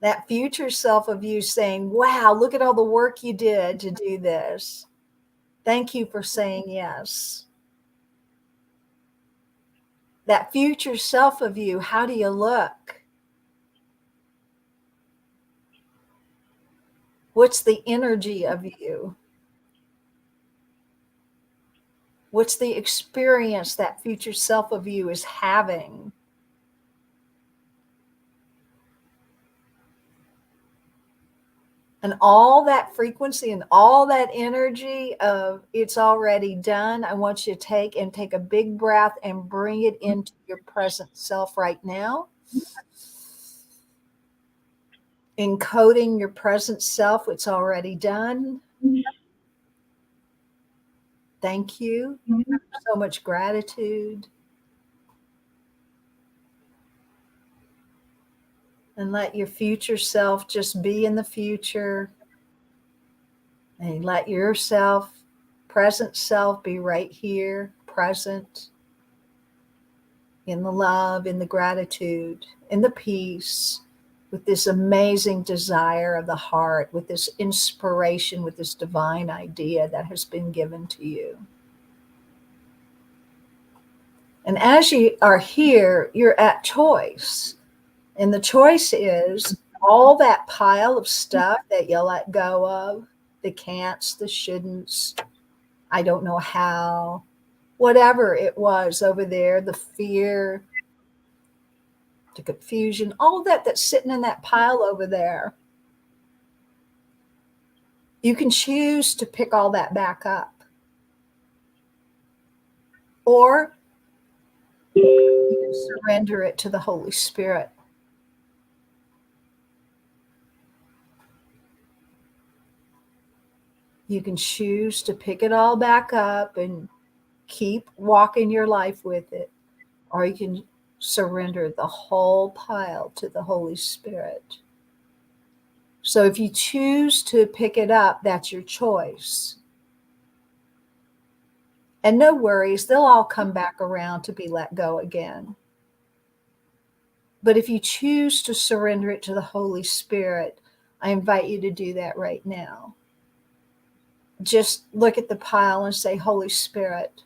That future self of you saying, wow, look at all the work you did to do this. Thank you for saying yes. That future self of you, how do you look? What's the energy of you? What's the experience that future self of you is having? And all that frequency and all that energy of it's already done, I want you to take a big breath and bring it into your present self right now. Encoding your present self, it's already done. Thank you. So much gratitude. And let your future self just be in the future. And let yourself, present self, be right here, present, in the love, in the gratitude, in the peace, with this amazing desire of the heart, with this inspiration, with this divine idea that has been given to you. And as you are here, you're at choice. And the choice is all that pile of stuff that you let go of, the can'ts, the shouldn'ts, I don't know how, whatever it was over there, the fear, the confusion, all that that's sitting in that pile over there. You can choose to pick all that back up. Or you can surrender it to the Holy Spirit. You can choose to pick it all back up and keep walking your life with it. Or you can surrender the whole pile to the Holy Spirit. So if you choose to pick it up, that's your choice. And no worries, they'll all come back around to be let go again. But if you choose to surrender it to the Holy Spirit, I invite you to do that right now. Just look at the pile and say, Holy Spirit,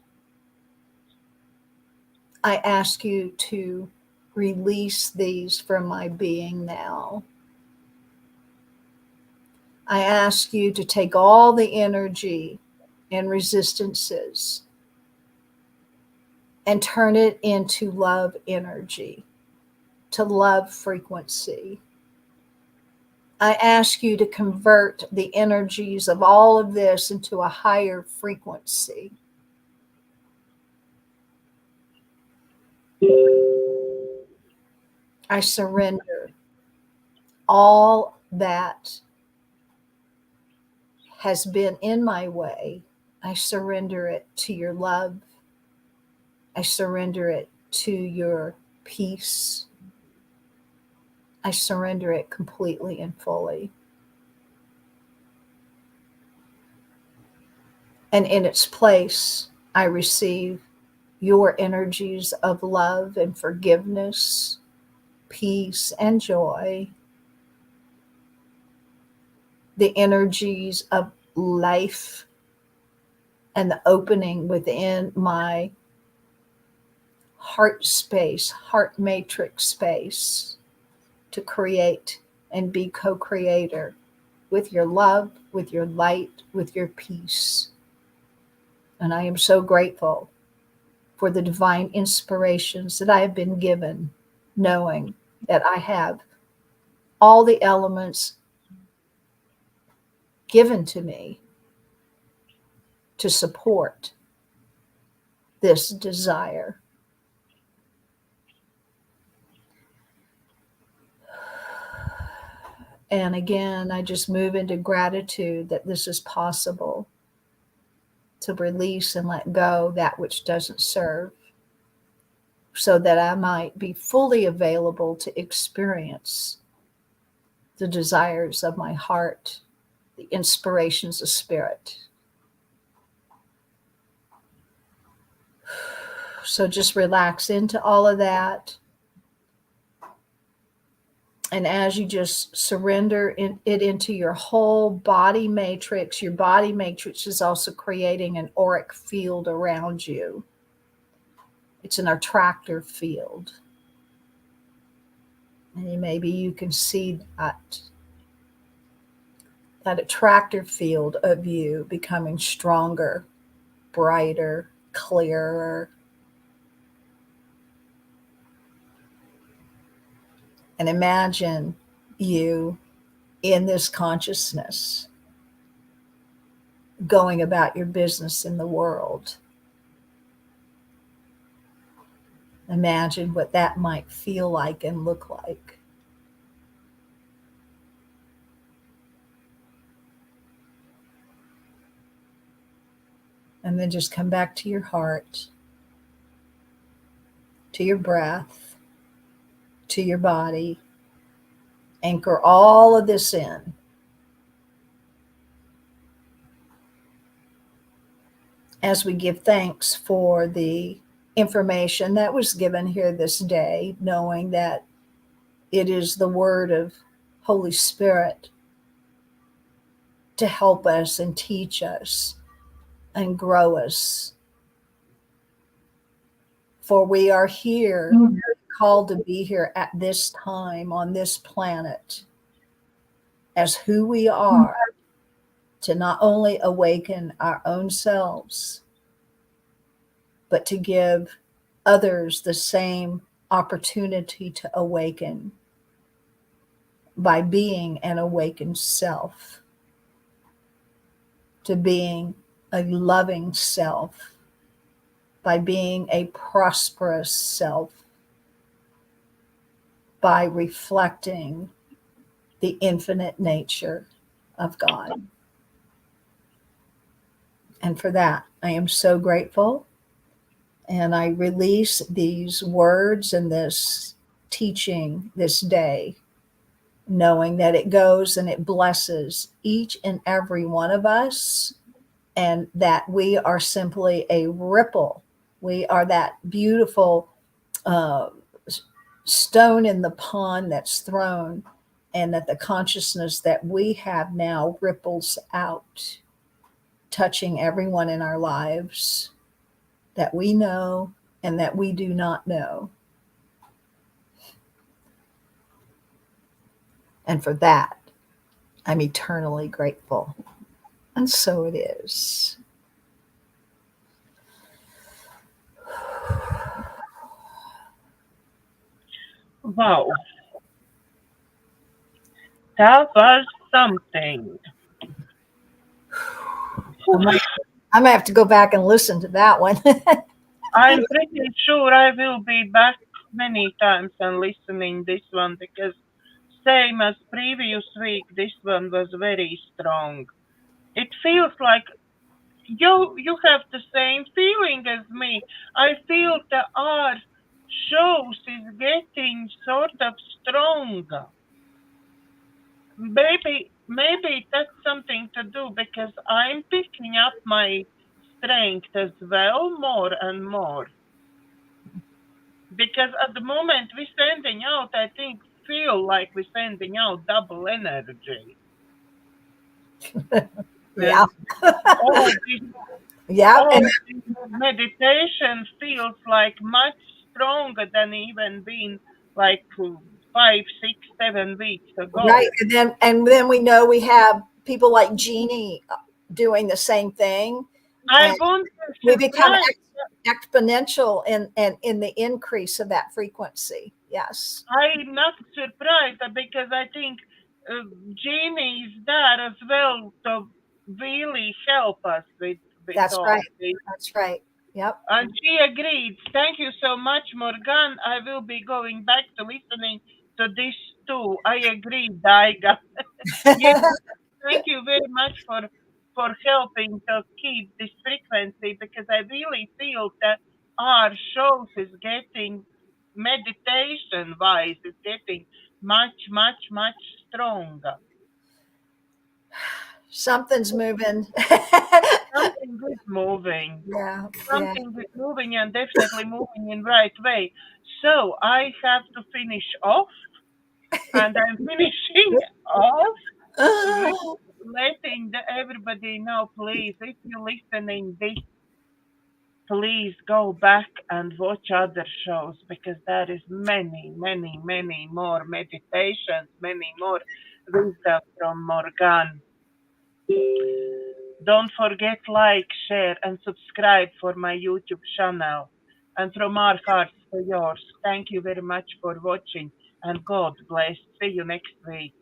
I ask you to release these from my being now. I ask you to take all the energy and resistances and turn it into love energy, to love frequency. I ask you to convert the energies of all of this into a higher frequency. I surrender all that has been in my way. I surrender it to your love. I surrender it to your peace. I surrender it completely and fully. And in its place, I receive your energies of love and forgiveness, peace and joy, the energies of life and the opening within my heart space, heart matrix space, to create and be co-creator with your love, with your light, with your peace. And I am so grateful for the divine inspirations that I have been given, knowing that I have all the elements given to me to support this desire. And again, I just move into gratitude that this is possible, to release and let go that which doesn't serve, so that I might be fully available to experience the desires of my heart, the inspirations of spirit. So just relax into all of that. And as you just surrender it into your whole body matrix, your body matrix is also creating an auric field around you. It's an attractor field. And maybe you can see that attractor field of you becoming stronger, brighter, clearer. And imagine you in this consciousness going about your business in the world. Imagine what that might feel like and look like. And then just come back to your heart, to your breath, to your body. Anchor all of this in. As we give thanks for the information that was given here this day, knowing that it is the word of Holy Spirit to help us and teach us and grow us. For we are here, called to be here at this time on this planet as who we are, to not only awaken our own selves, but to give others the same opportunity to awaken by being an awakened self, to being a loving self, by being a prosperous self, by reflecting the infinite nature of God. And for that, I am so grateful. And I release these words and this teaching this day, knowing that it goes and it blesses each and every one of us, and that we are simply a ripple. We are that beautiful stone in the pond that's thrown, and that the consciousness that we have now ripples out, touching everyone in our lives that we know and that we do not know. And for that, I'm eternally grateful. And so it is. Wow, that was something. I'm gonna have to go back and listen to that one. I'm pretty sure I will be back many times and listening this one because same as previous week, this one was very strong. It feels like you have the same feeling as me. I feel the art shows is getting sort of stronger. Maybe that's something to do because I'm picking up my strength as well more and more. Because at the moment we're sending out, I think, feel like we're sending out double energy. Yeah. And all this, Yeah. all And this meditation feels like much stronger than even been like 5, 6, 7 weeks right. ago. And then we know we have people like Jeannie doing the same thing. I And won't we be become surprised. exponential in the increase of that frequency. Yes. I'm not surprised because I think Jeannie is there as well to really help us with That's all right. this. That's right. Yep. And she agreed. Thank you so much, Morgan. I will be going back to listening to this too. I agree, Daiga. Yes, thank you very much for helping to keep this frequency because I really feel that our shows is getting meditation wise is getting much stronger. Something's moving. Something is moving. Yeah. Yeah. Something is moving and definitely moving in right way. So I have to finish off and I'm finishing off with letting everybody know, please, if you're listening this, please go back and watch other shows because there is many more meditations, many more wisdom from Morgan. Don't forget like, share and subscribe for my YouTube channel. And from our hearts to yours, thank you very much for watching and God bless. See you next week.